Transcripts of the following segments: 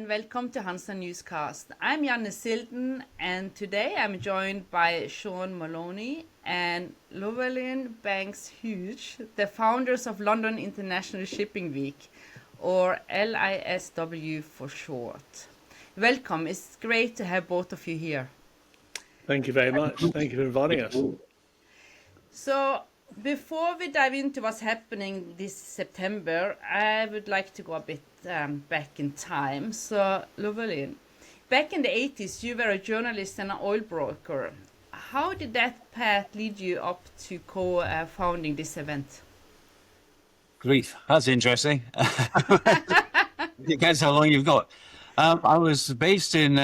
and welcome to HANSA.newscast. I'm Janne Silden, and today I'm joined by Sean Moloney and Llewellyn Bankes-Hughes, the founders of London International Shipping Week, or LISW for short. Welcome. It's great to have both of you here. Thank you very much. Thank you for inviting us. So, before we dive into what's happening this September, I would like to go a bit back in time. So, Llewellyn, back in the 80s, you were a journalist and an oil broker. How did that path lead you up to co-founding this event? Grief, that's interesting. Depends how long you've got. I was based in.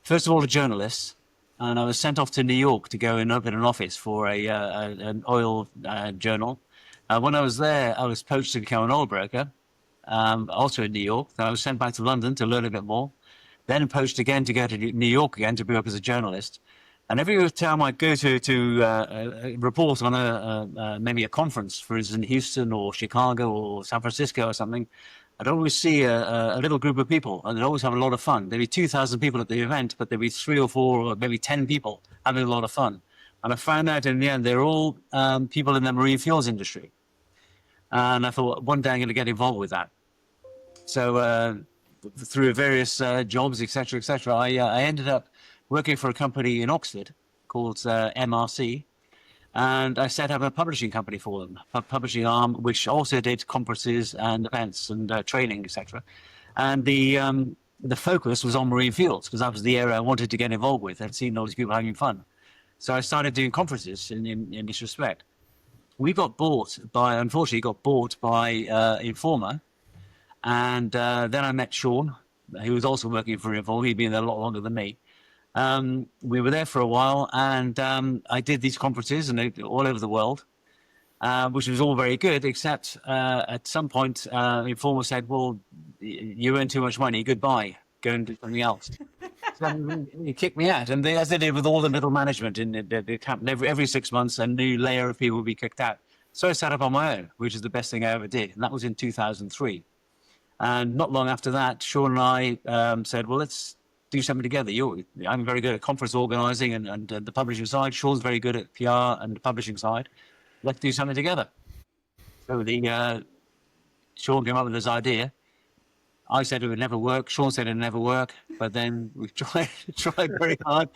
First of all a journalist, and I was sent off to New York to go and open an office for an oil journal. When I was there, I was poached to become an oil broker, also in New York. Then I was sent back to London to learn a bit more. Then poached again to go to New York again to work as a journalist. And every time I'd go to report on maybe a conference, for instance, in Houston or Chicago or San Francisco or something, I'd always see a little group of people, and they'd always have a lot of fun. There'd be 2,000 people at the event, but there'd be 3 or 4 or maybe 10 people having a lot of fun. And I found out in the end they're all people in the marine fuels industry. And I thought, one day I'm going to get involved with that. So through various jobs, etc., I ended up working for a company in Oxford called MRC. And I set up a publishing company for them, a publishing arm, which also did conferences and events and training, etc. And the focus was on marine fuels, because that was the area I wanted to get involved with. I'd seen all these people having fun. So I started doing conferences in this respect. We unfortunately got bought by Informa. And then I met Sean, who was also working for Informa. He'd been there a lot longer than me. We were there for a while, and I did these conferences all over the world, which was all very good, except at some point, Informa said, well, you earn too much money, goodbye, go and do something else. So he kicked me out, and as they did with all the middle management in the company, every 6 months, a new layer of people would be kicked out. So I set up on my own, which is the best thing I ever did, and that was in 2003. And not long after that, Sean and I said, well, let's do something together. I'm very good at conference organizing and the publishing side. Sean's very good at PR and the publishing side. Let's do something together. So Sean came up with this idea. I said it would never work. Sean said it would never work. But then we tried very hard,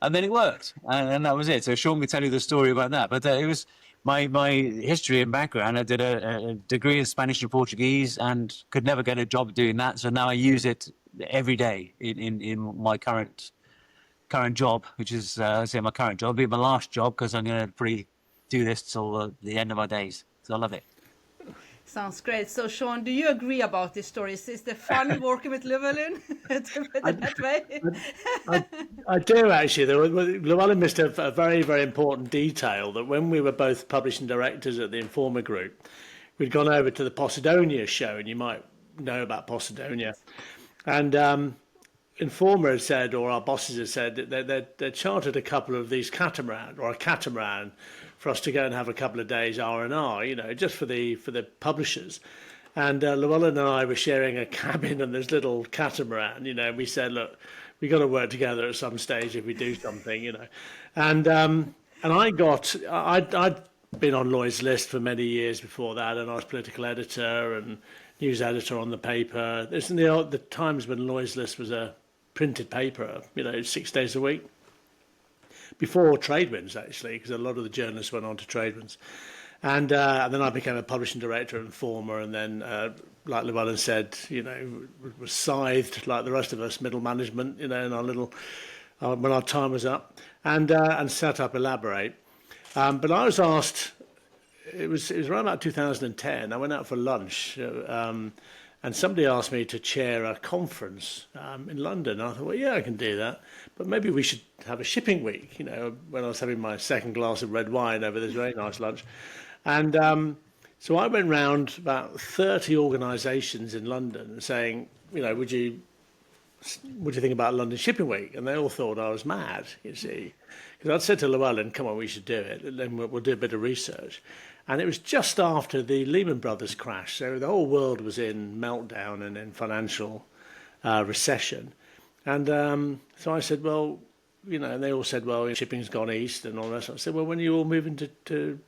and then it worked. And that was it. So Sean could tell you the story about that. But it was my history and background. I did a degree in Spanish and Portuguese and could never get a job doing that. So now I use it every day in my current job, which is I say my current job, it'll be my last job, because I'm going to do this till the end of my days. So I love it. Sounds great. So, Sean, do you agree about this story? Is it fun working with Llewellyn that way? I do, actually. Llewellyn missed a very, very important detail, that when we were both publishing directors at the Informa Group, we'd gone over to the Posidonia show, and you might know about Posidonia. And Informa had said, or our bosses had said, that they chartered a couple of these catamaran for us to go and have a couple of days R&R, just for the publishers. And Llewellyn and I were sharing a cabin on this little catamaran, and we said, look, we got to work together at some stage if we do something, And I'd been on Lloyd's List for many years before that, and I was political editor and news editor on the paper. This is the times when Lloyd's List was a printed paper, 6 days a week. Before Tradewinds, actually, because a lot of the journalists went on to Tradewinds. And then I became a publishing director at Informa, and then, like Llewellyn said, was scythed like the rest of us, middle management, in our little, when our time was up, and set up Elaborate. But I was asked, it was around about 2010, I went out for lunch, and somebody asked me to chair a conference in London. I thought, well, yeah, I can do that. But maybe we should have a shipping week, when I was having my second glass of red wine over this very nice lunch. And so I went round about 30 organisations in London saying, would you what do you think about London Shipping Week? And they all thought I was mad, you see. Because I'd said to Llewellyn, come on, we should do it, and then we'll do a bit of research. And it was just after the Lehman Brothers crash, so the whole world was in meltdown and in financial recession. And so I said, well, you know, and they all said, well, shipping's gone east and all that. So I said, well, when are you all moving to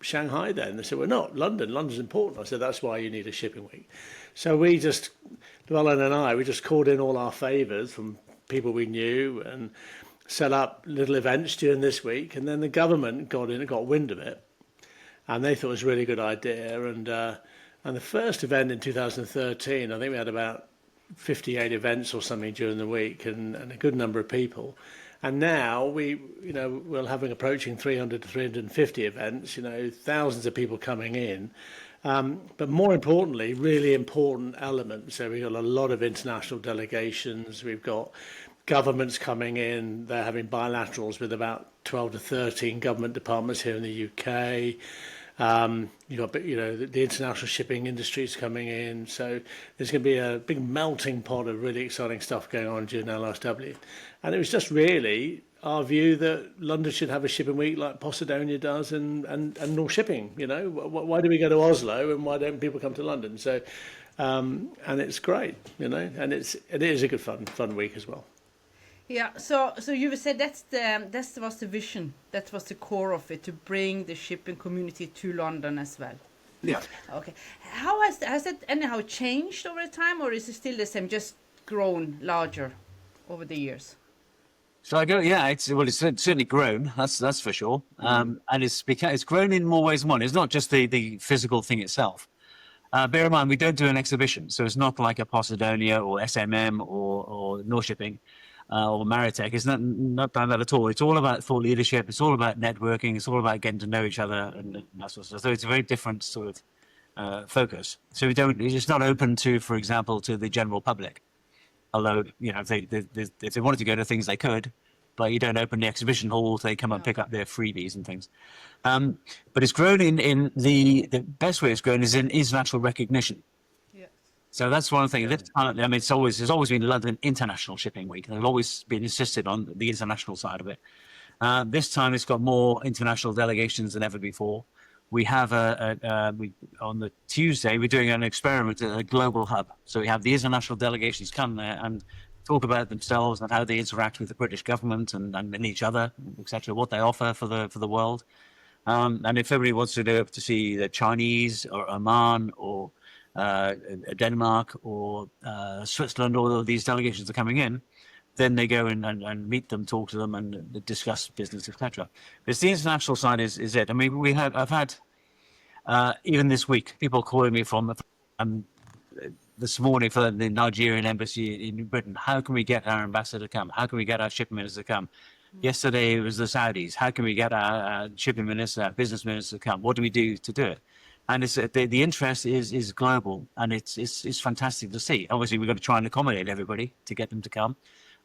Shanghai then? They said, we're not. London's important. I said, that's why you need a shipping week. So we just, Llewellyn and I, we just called in all our favours from people we knew and set up little events during this week. And then the government got wind of it, and they thought it was a really good idea. And the first event in 2013, I think we had about 58 events or something during the week, and a good number of people. And now we're approaching 300 to 350 events, you know, thousands of people coming in. But more importantly, really important elements. So we've got a lot of international delegations. We've got governments coming in. They're having bilaterals with about 12 to 13 government departments here in the UK. You've got, you know, the international shipping industry is coming in. So there's going to be a big melting pot of really exciting stuff going on during LISW. And it was just really our view that London should have a shipping week like Posidonia does and North Shipping. You know, why do we go to Oslo and why don't people come to London? So, and it's great, you know, and it is a good fun week as well. Yeah, so you said that was the vision, that was the core of it, to bring the shipping community to London as well. Yeah. Okay. How has it anyhow changed over time, or is it still the same, just grown larger over the years? So it's certainly grown. That's for sure. And it's grown in more ways than one. It's not just the physical thing itself. Bear in mind, we don't do an exhibition, so it's not like a Posidonia or SMM or North Shipping. Or Maritime. It's not done that at all. It's all about thought leadership. It's all about networking. It's all about getting to know each other and that sort of stuff. So it's a very different sort of focus. So it's not open to, for example, to the general public. Although, you know, if they wanted to go to things, they could, but you don't open the exhibition halls. They come and pick up their freebies and things. But it's grown in the best way it's grown is in international recognition. So that's one thing. I mean, there's always been London International Shipping Week. They've always been insisted on the international side of it. This time, it's got more international delegations than ever before. We have on the Tuesday, we're doing an experiment at a global hub. So we have the international delegations come there and talk about themselves and how they interact with the British government and each other, etc. What they offer for the world. And if everybody wants to go to see the Chinese or Oman or Denmark or Switzerland, all of these delegations are coming in, then they go in and meet them, talk to them, and discuss business, etc. But the international side is it. I mean, I've had even this week people calling me from this morning for the Nigerian embassy in Britain. How can we get our ambassador to come? How can we get our shipping minister to come? Yesterday it was the Saudis. How can we get our shipping minister, our business minister to come? What do we do to do it? And it's the interest is global, and it's fantastic to see. Obviously, we've got to try and accommodate everybody to get them to come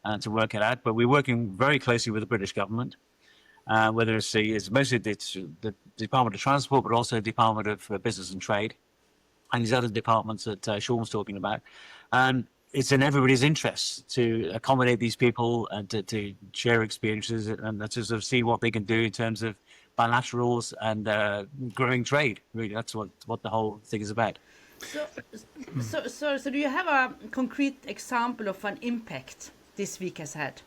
and to work it out. But we're working very closely with the British government, whether it's mostly the Department of Transport, but also the Department of Business and Trade, and these other departments that Sean was talking about. And it's in everybody's interest to accommodate these people and to share experiences and to sort of see what they can do in terms of bilaterals and growing trade. Really, that's what the whole thing is about. So do you have a concrete example of an impact this week has had?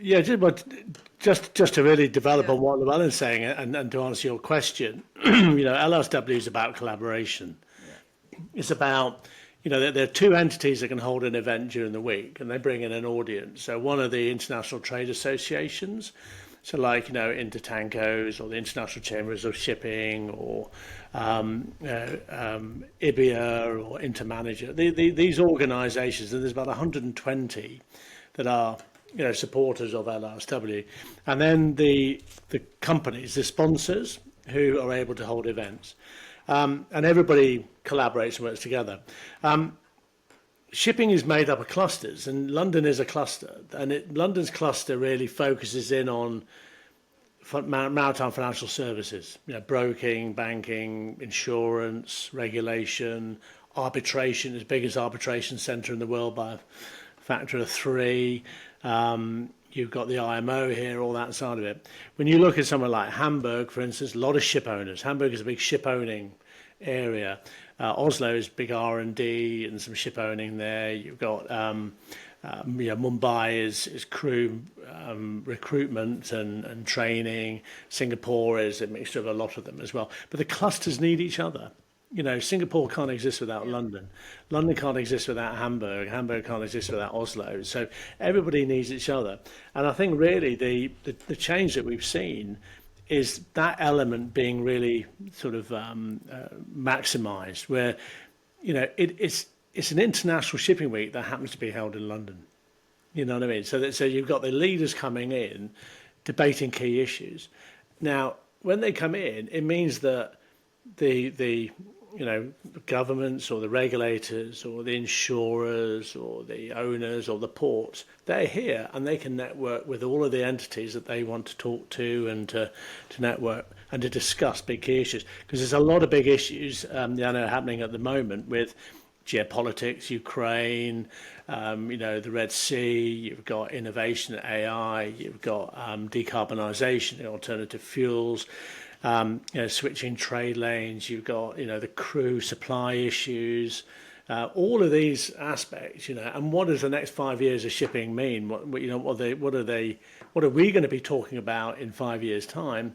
Yeah, just to really develop on what Llewellyn's saying and to answer your question, you know, LISW is about collaboration. Yeah. It's about, you know, there are two entities that can hold an event during the week, and they bring in an audience. So one of the international trade associations, so like, you know, Intertankos or the International Chambers of Shipping or IBIA or Intermanager, these organisations, and there's about 120 that are, you know, supporters of LISW, and then the companies, the sponsors who are able to hold events, and everybody collaborates and works together. Shipping is made up of clusters, and London is a cluster, and London's cluster really focuses in on maritime financial services, you know, broking, banking, insurance, regulation, arbitration, as big as arbitration centre in the world by a factor of 3. You've got the IMO here, all that side of it. When you look at somewhere like Hamburg, for instance, a lot of ship owners. Hamburg is a big ship owning area. Oslo is big R&D and some ship owning there. You've got Mumbai is crew recruitment and training. Singapore is a mixture of a lot of them as well. But the clusters need each other. Singapore can't exist without London. London can't exist without Hamburg. Hamburg can't exist without Oslo. So everybody needs each other. And I think really the change that we've seen is that element being really sort of maximised, where it's an international shipping week that happens to be held in London. You know what I mean? So you've got the leaders coming in, debating key issues. Now, when they come in, it means that the governments or the regulators or the insurers or the owners or the ports, they're here and they can network with all of the entities that they want to talk to and to network and to discuss big key issues. Because there's a lot of big issues happening at the moment with geopolitics, Ukraine, the Red Sea, you've got innovation, AI, you've got decarbonisation, alternative fuels, switching trade lanes, you've got, the crew supply issues, all of these aspects, and what does the next 5 years of shipping mean? What are we going to be talking about in 5 years' time?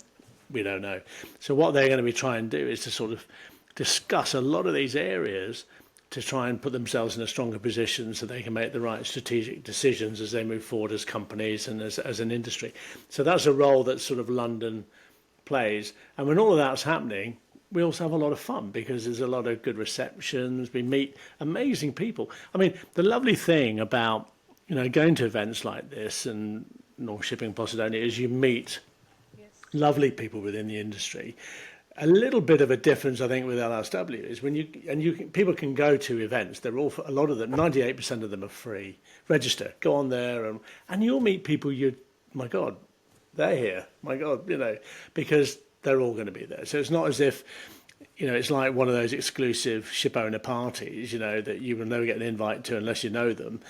We don't know. So what they're going to be trying to do is to sort of discuss a lot of these areas to try and put themselves in a stronger position so they can make the right strategic decisions as they move forward as companies and as an industry. So that's a role that sort of London plays. And when all of that's happening, we also have a lot of fun because there's a lot of good receptions. We meet amazing people. I mean, the lovely thing about, going to events like this and North Shipping Posidonia is you meet lovely people within the industry. A little bit of a difference, I think, with LISW is when people can go to events. They're all, a lot of them, 98% of them are free. Register, go on there, and you'll meet people. My God, they're here. My God, because they're all going to be there. So it's not as if, it's like one of those exclusive ship owner parties, that you will never get an invite to unless you know them.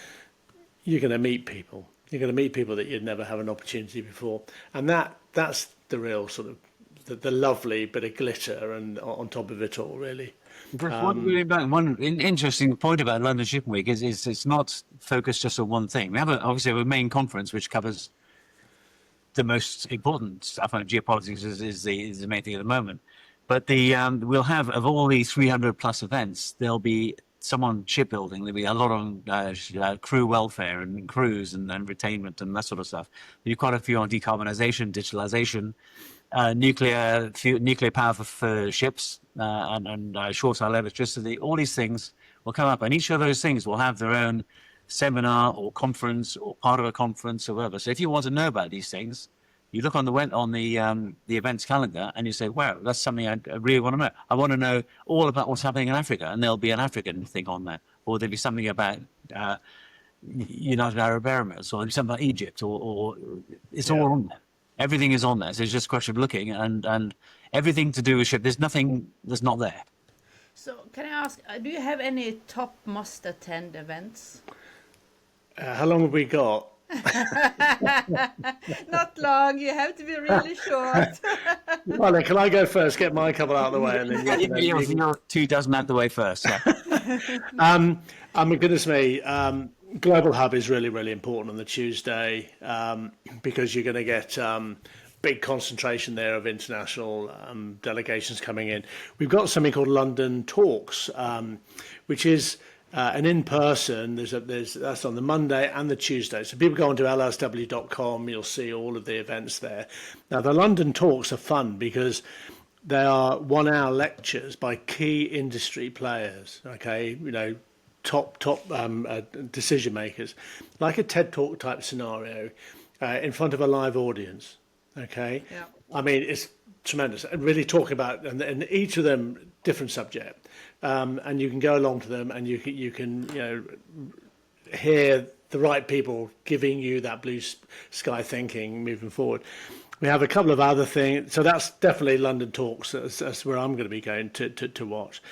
You're going to meet people. You're going to meet people that you'd never have an opportunity before, and that's the real sort of the lovely bit of glitter and on top of it all, really. One interesting point about London Shipping Week is it's not focused just on one thing. We have obviously a main conference which covers the most important stuff. Geopolitics is the main thing at the moment. But we'll have, of all the 300 plus events, there'll be some on shipbuilding. There'll be a lot on crew welfare and crews and retainment and that sort of stuff. There'll be quite a few on decarbonisation, digitalisation, nuclear power for ships and short cycle electricity. All these things will come up, and each of those things will have their own seminar or conference or part of a conference or whatever. So if you want to know about these things, you look on the events calendar and you say, wow, that's something I really want to know. I want to know all about what's happening in Africa, and there'll be an African thing on there, or there'll be something about United Arab Emirates, or there'll be something about Egypt, or it's all on there. Everything is on there. So it's just a question of looking, and everything to do with ship. There's nothing that's not there. So can I ask, do you have any top must-attend events? How long have we got? Not long. You have to be really short. Well, then, can I go first? Get my couple out of the way, and then your 2 dozen out the way first. Yeah. Goodness me. Global Hub is really, really important on the Tuesday because you're going to get big concentration there of international delegations coming in. We've got something called London Talks, which is an in-person. That's on the Monday and the Tuesday. So people go onto LISW.com, you'll see all of the events there. Now, the London Talks are fun because they are 1-hour lectures by key industry players, okay, top decision makers, like a TED Talk type scenario in front of a live audience. Okay, yeah. I mean, it's tremendous. And really talking about and each of them different subject, and you can go along to them, and you can hear the right people giving you that blue sky thinking moving forward. We have a couple of other things, so that's definitely London Talks. That's where I'm going to be going to watch.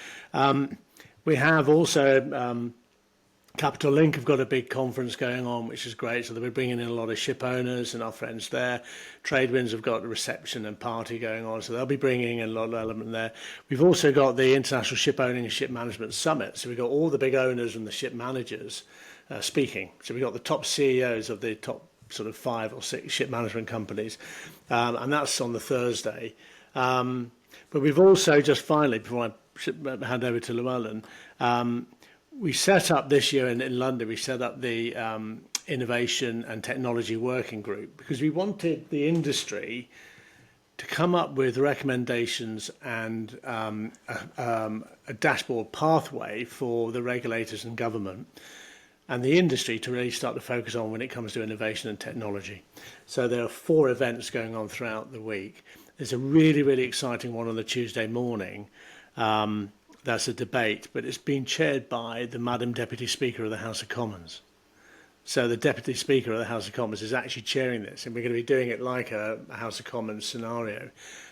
We have also Capital Link have got a big conference going on, which is great. So they'll be bringing in a lot of ship owners and our friends there. Tradewinds have got a reception and party going on, so they'll be bringing in a lot of element there. We've also got the International Ship Owning and Ship Management Summit. So we've got all the big owners and the ship managers speaking. So we've got the top CEOs of the top sort of 5 or 6 ship management companies, and that's on the Thursday. But we've also just finally, before I hand over to Llewellyn, we set up this year in London, we set up the Innovation and Technology Working Group because we wanted the industry to come up with recommendations and a dashboard pathway for the regulators and government and the industry to really start to focus on when it comes to innovation and technology. So there are 4 events going on throughout the week. There's a really, really exciting one on the Tuesday morning. That's a debate, but it's been chaired by the Madam Deputy Speaker of the House of Commons. So the Deputy Speaker of the House of Commons is actually chairing this, and we're going to be doing it like a House of Commons scenario.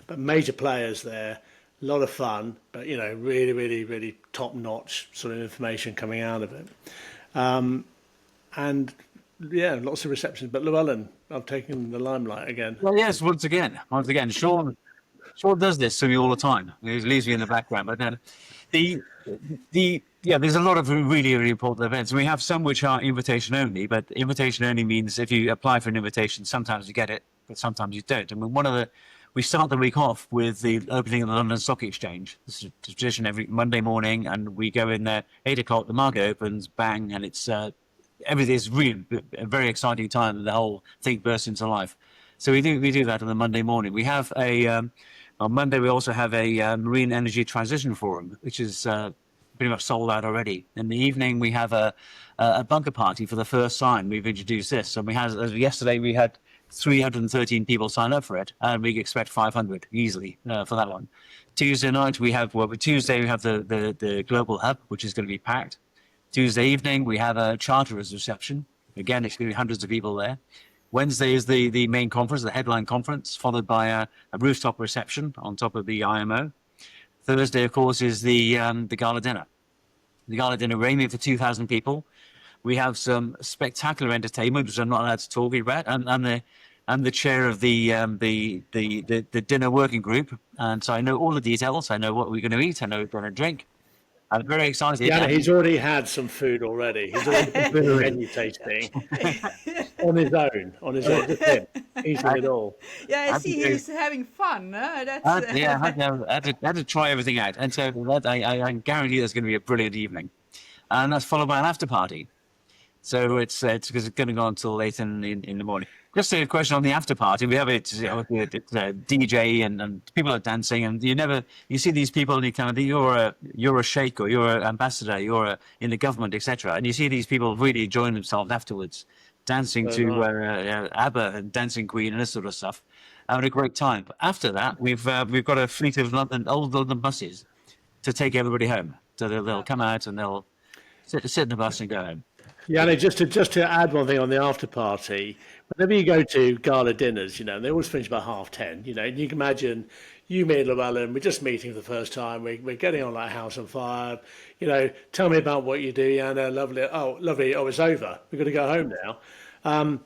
But major players there, a lot of fun, but really, really, really top-notch sort of information coming out of it. And yeah, lots of receptions. But Llewellyn, I've taken the limelight again. Well, yes, once again, Sean does this to me all the time. He leaves me in the background. But then there's a lot of really, really important events. We have some which are invitation only, but invitation only means if you apply for an invitation, sometimes you get it, but sometimes you don't. I mean, we start the week off with the opening of the London Stock Exchange. This is a tradition every Monday morning, and we go in there 8 o'clock. The market opens, bang, and it's everything is really a very exciting time. The whole thing bursts into life. So we do that on the Monday morning. We have on Monday we also have a Marine Energy Transition Forum, which is pretty much sold out already. In the evening we have a bunker party for the first time. We've introduced this, and yesterday we had 313 people sign up for it, and we expect 500 easily for that one. Tuesday night we have the Global Hub, which is going to be packed. Tuesday evening we have a charterers reception. Again, it's going to be hundreds of people there. Wednesday is the main conference, the headline conference, followed by a rooftop reception on top of the IMO. Thursday, of course, is the gala dinner. The gala dinner, we're aiming for 2,000 people. We have some spectacular entertainment, which I'm not allowed to talk about. I'm the chair of the dinner working group, and so I know all the details. I know what we're going to eat. I know what we're going to drink. I'm very excited. Yeah, he's already had some food already. He's already been menu tasting on his own, just him, eating it all. Yeah, I see he's having fun. That's I had to try everything out, and so I guarantee there's going to be a brilliant evening, and that's followed by an after party. So it's going to go until late in the morning. Just a question on the after party. We have it's DJ and people are dancing, and you see these people, and you kind of you're a sheikh or you're an ambassador, in the government, etc. And you see these people really enjoying themselves afterwards, dancing to ABBA and Dancing Queen and this sort of stuff, having a great time. But after that, we've got a fleet of old London buses to take everybody home. So they'll come out and they'll sit in the bus and go home. Yeah, just to add one thing on the after party, whenever you go to gala dinners, they always finish about 10:30, and you can imagine you, me and Llewellyn, we're just meeting for the first time, we're getting on like house on fire, tell me about what you do, lovely, oh, it's over, we've got to go home now.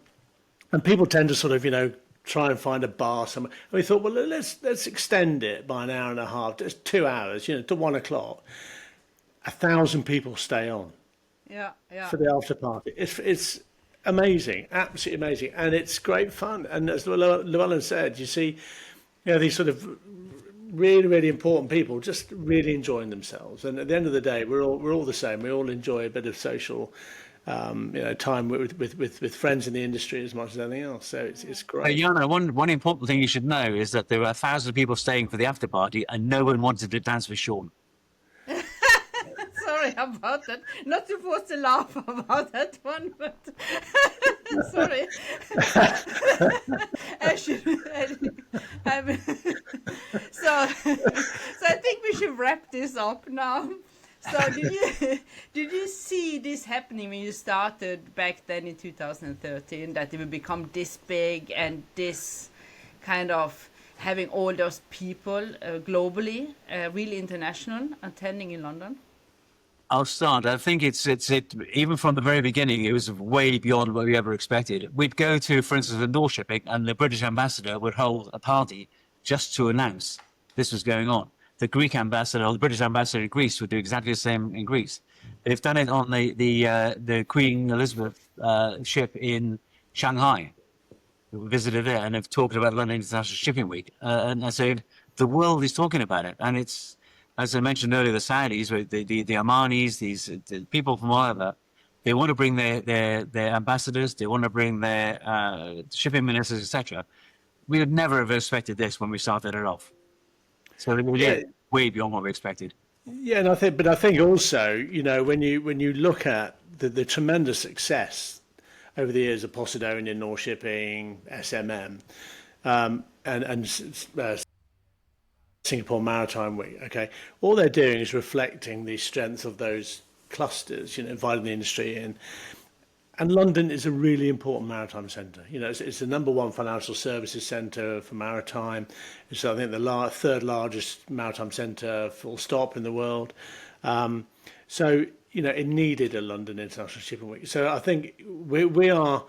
And people tend to sort of, try and find a bar somewhere. And we thought, well, let's extend it by an hour and a half, just 2 hours, to 1 o'clock. 1,000 people stay on. Yeah. For the after party. It's amazing, absolutely amazing, and it's great fun. And as Llewellyn said, you see, these sort of really, really important people just really enjoying themselves. And at the end of the day, we're all the same. We all enjoy a bit of social, time with friends in the industry as much as anything else. So it's great. Jana, one important thing you should know is that there were 1,000 people staying for the after party, and no one wanted to dance with Sean. Sorry about that. Not supposed to laugh about that one, but sorry. So I think we should wrap this up now. So did you see this happening when you started back then in 2013, that it would become this big and this kind of having all those people globally, really international, attending in London? I'll start. I think it's even from the very beginning, it was way beyond what we ever expected. We'd go to, for instance, the North shipping, and the British ambassador would hold a party just to announce this was going on. The Greek ambassador, or the British ambassador in Greece, would do exactly the same in Greece. They've done it on the Queen Elizabeth ship in Shanghai. We visited it and have talked about London International Shipping Week. And I said, the world is talking about it. And it's, as I mentioned earlier, the Saudis, the Omanis, the people from all over, they want to bring their ambassadors, they want to bring their shipping ministers, etc. We would never have expected this when we started it off. So we did way beyond what we expected. Yeah, and I think also, when you look at the tremendous success over the years of Posidonia, North Shipping, SMM, and Singapore Maritime Week, okay, all they're doing is reflecting the strength of those clusters, inviting the industry in. And London is a really important maritime centre. It's the number one financial services centre for maritime. It's, I think, the third largest maritime centre, full stop, in the world. So, it needed a London International Shipping Week. So I think we work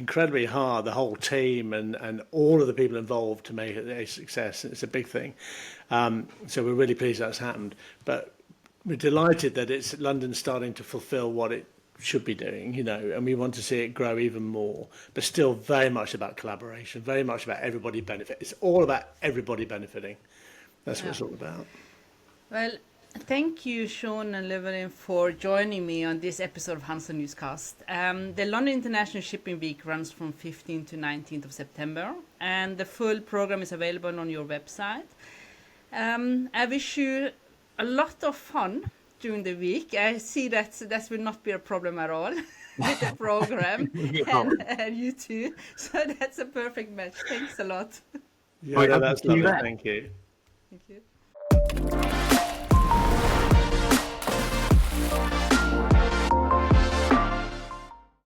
incredibly hard, the whole team and all of the people involved, to make it a success. It's a big thing. So we're really pleased that's happened. But we're delighted that it's London starting to fulfil what it should be doing, and we want to see it grow even more, but still very much about collaboration, very much about everybody benefit. It's all about everybody benefiting. That's what it's all about. Well, thank you, Sean and Llewellyn, for joining me on this episode of HANSA Newscast. The London International Shipping Week runs from 15th to 19th of September, and the full program is available on your website. I wish you a lot of fun during the week. I see that will not be a problem at all with the program and you too. So that's a perfect match. Thanks a lot. Yeah, that's lovely. Thank you. Thank you.